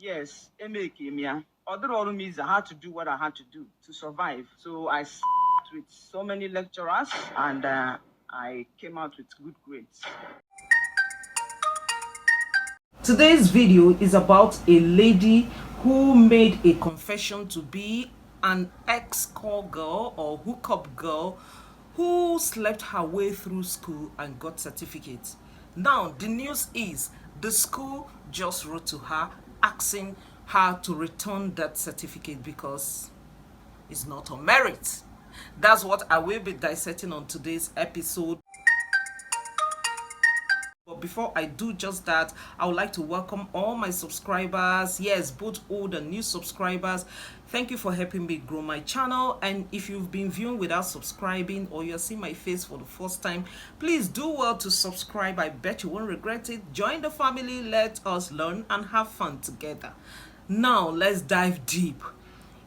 Yes, Emekemia. Other means I had to do what I had to do to survive. So I sat with so many lecturers and I came out with good grades. Today's video is about a lady who made a confession to be an ex-call girl or hookup girl who slept her way through school and got certificates. Now, the news is the school just wrote to her asking her to return that certificate because it's not on merit. That's what I will be dissecting on today's episode. But before I do just that, I would like to welcome all my subscribers. Yes, both old and new subscribers. Thank you for helping me grow my channel. And if you've been viewing without subscribing or you're seeing my face for the first time, please do well to subscribe. I bet you won't regret it. Join the family. Let us learn and have fun together. Now, let's dive deep.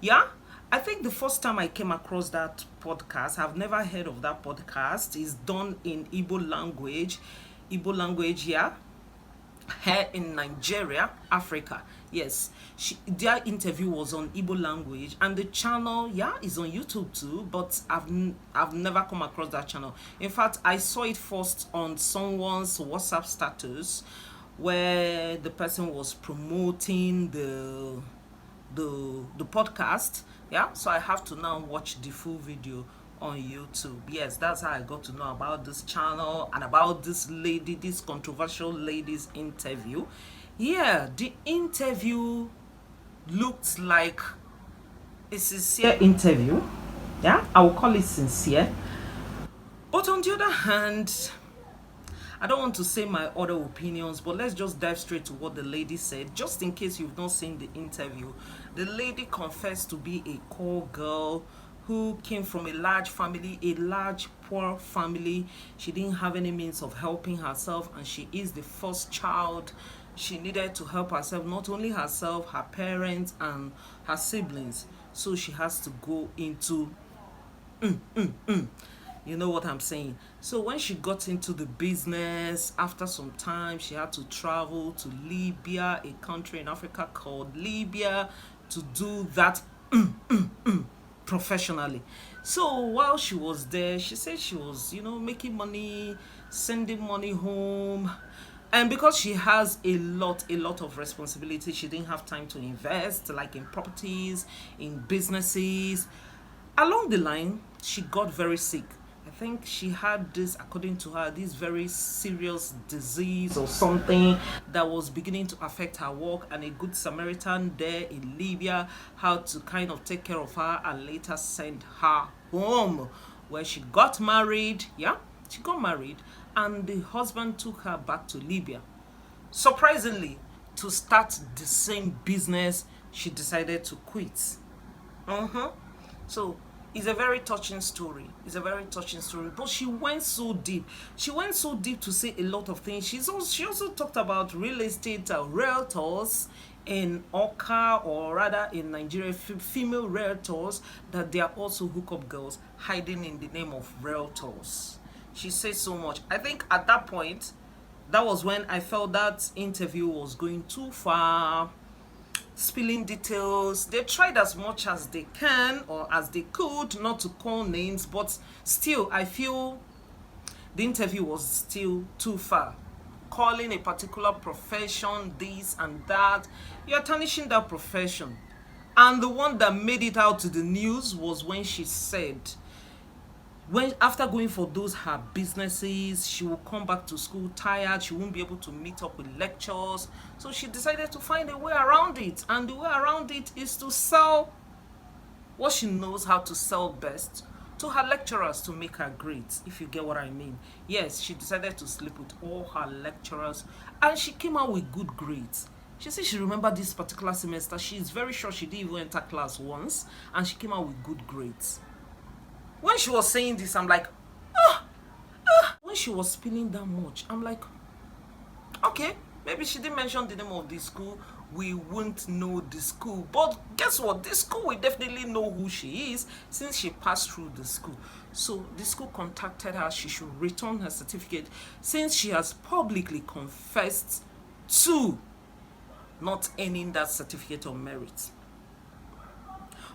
Yeah? I think the first time I came across that podcast, I've never heard of that podcast. It's done in Igbo language. Igbo language here in Nigeria, Africa. Yes, their interview was on Igbo language, and the channel, is on YouTube too. But I've never come across that channel. In fact, I saw it first on someone's WhatsApp status, where the person was promoting the podcast. So I have to now watch the full video on YouTube. Yes, that's how I got to know about this channel and about this lady, this controversial lady's interview. The interview looked like a sincere interview. I will call it sincere. But on the other hand, I don't want to say my other opinions, but let's just dive straight to what the lady said. Just in case you've not seen the interview, the lady confessed to be a call girl who came from a large family, a large poor family. She didn't have any means of helping herself, and she is the first child. She needed to help herself, not only herself, her parents and her siblings. So she has to go into you know what I'm saying. So when she got into the business, after some time, she had to travel to Libya, a country in Africa called Libya, to do that professionally. So while she was there, she said she was, making money, sending money home. And because she has a lot of responsibility, she didn't have time to invest, like in properties, in businesses. Along the line, she got very sick. I think she had this, according to her, this very serious disease or something that was beginning to affect her work, and a good Samaritan there in Libya had to kind of take care of her and later send her home, where she got married. She got married, and the husband took her back to Libya. Surprisingly, to start the same business, she decided to quit. So it's a very touching story. But she went so deep. She went so deep to say a lot of things. She also talked about real estate realtors in Oka, or rather in Nigeria, female realtors, that they are also hookup girls hiding in the name of realtors. She says so much. I think at that point, that was when I felt that interview was going too far, spilling details. They tried as much as they can or as they could not to call names, but still I feel the interview was still too far. Calling a particular profession this and that, you're tarnishing that profession. And the one that made it out to the news was when she said, when after going for those her businesses, she will come back to school tired. She won't be able to meet up with lectures. So she decided to find a way around it. And the way around it is to sell what she knows how to sell best to her lecturers to make her grades, if you get what I mean. Yes, she decided to sleep with all her lecturers, and she came out with good grades. She said she remembered this particular semester. She's very sure she didn't even enter class once, and she came out with good grades. When she was saying this, I'm like, when she was spilling that much, I'm like, okay, maybe she didn't mention the name of the school. We won't know the school. But guess what? This school will definitely know who she is since she passed through the school. So the school contacted her. She should return her certificate since she has publicly confessed to not earning that certificate on merit.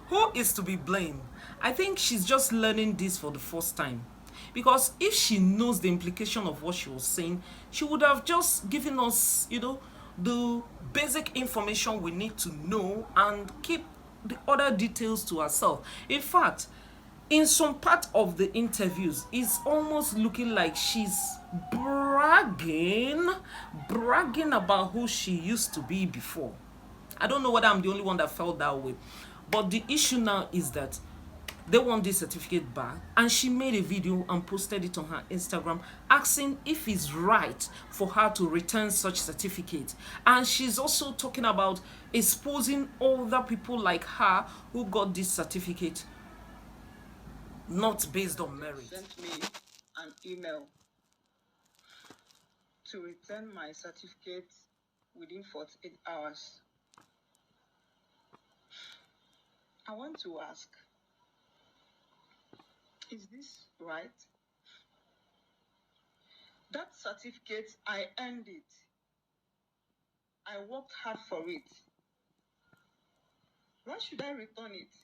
Who is to be blamed? I think she's just learning this for the first time. Because if she knows the implication of what she was saying, she would have just given us, the basic information we need to know and keep the other details to herself. In fact, in some part of the interviews, it's almost looking like she's bragging about who she used to be before. I don't know whether I'm the only one that felt that way. But the issue now is that they want this certificate back, and she made a video and posted it on her Instagram asking if it's right for her to return such certificate. And she's also talking about exposing other people like her who got this certificate not based on merit. Sent me an email to return my certificate within 48 hours. I want to ask, is this right? That certificate, I earned it. I worked hard for it. Why should I return it?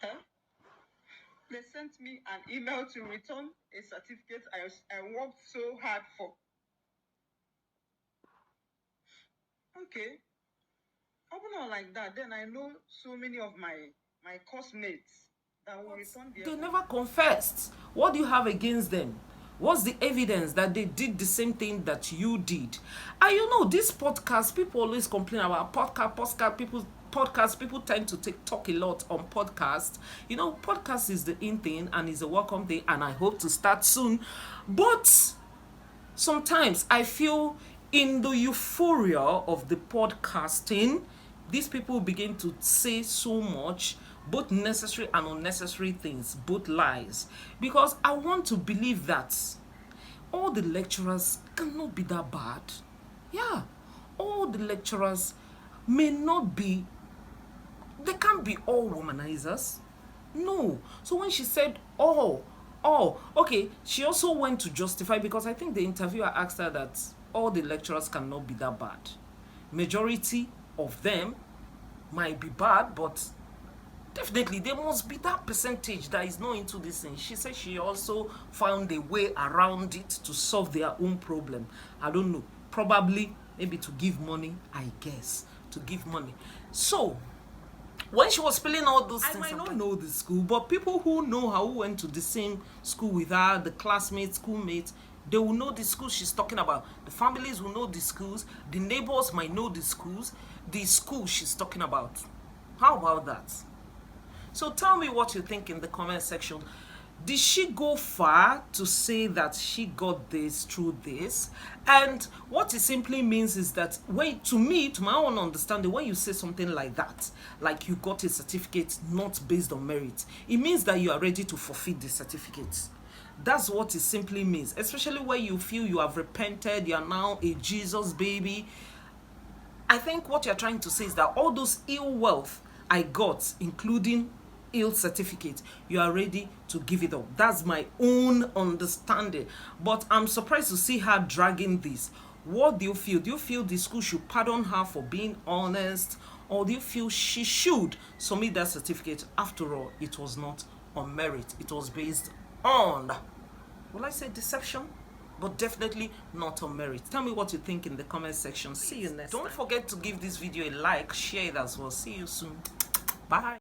Huh? They sent me an email to return a certificate I worked so hard for. Okay. Open like that, then I know so many of my course mates that will return their... They never confessed. What do you have against them? What's the evidence that they did the same thing that you did? And this podcast, people always complain about podcast. People tend to talk a lot on podcast. Podcast is the in thing and is a welcome thing, and I hope to start soon. But sometimes I feel in the euphoria of the podcasting, these people begin to say so much, both necessary and unnecessary things, both lies. Because I want to believe that all the lecturers cannot be that bad. Yeah, all the lecturers may not be, they can't be all womanizers. No. So when she said okay, she also went to justify, because I think the interviewer asked her that all the lecturers cannot be that bad. Majority of them might be bad, but definitely there must be that percentage that is not into this thing. She said she also found a way around it to solve their own problem. I don't know, probably maybe to give money, I guess, to give money. So when she was spilling all those things, I might not know the school, but people who know her, who went to the same school with her, the classmates, schoolmates, they will know the school she's talking about. The families will know the schools. The neighbors might know the schools. The school she's talking about. How about that? So tell me what you think in the comment section. Did she go far to say that she got this through this? And what it simply means is that, to my own understanding, when you say something like that, like you got a certificate not based on merit, it means that you are ready to forfeit the certificate. That's what it simply means, especially when you feel you have repented, you are now a Jesus baby. I think what you're trying to say is that all those ill wealth I got, including ill certificate, you are ready to give it up. That's my own understanding. But I'm surprised to see her dragging this. What do you feel? Do you feel the school should pardon her for being honest? Or do you feel she should submit that certificate? After all, it was not on merit. It was based on, will I say deception? But definitely not on merit. Tell me what you think in the comment section. See you next time. Don't forget to give this video a like, share it as well. See you soon. Bye.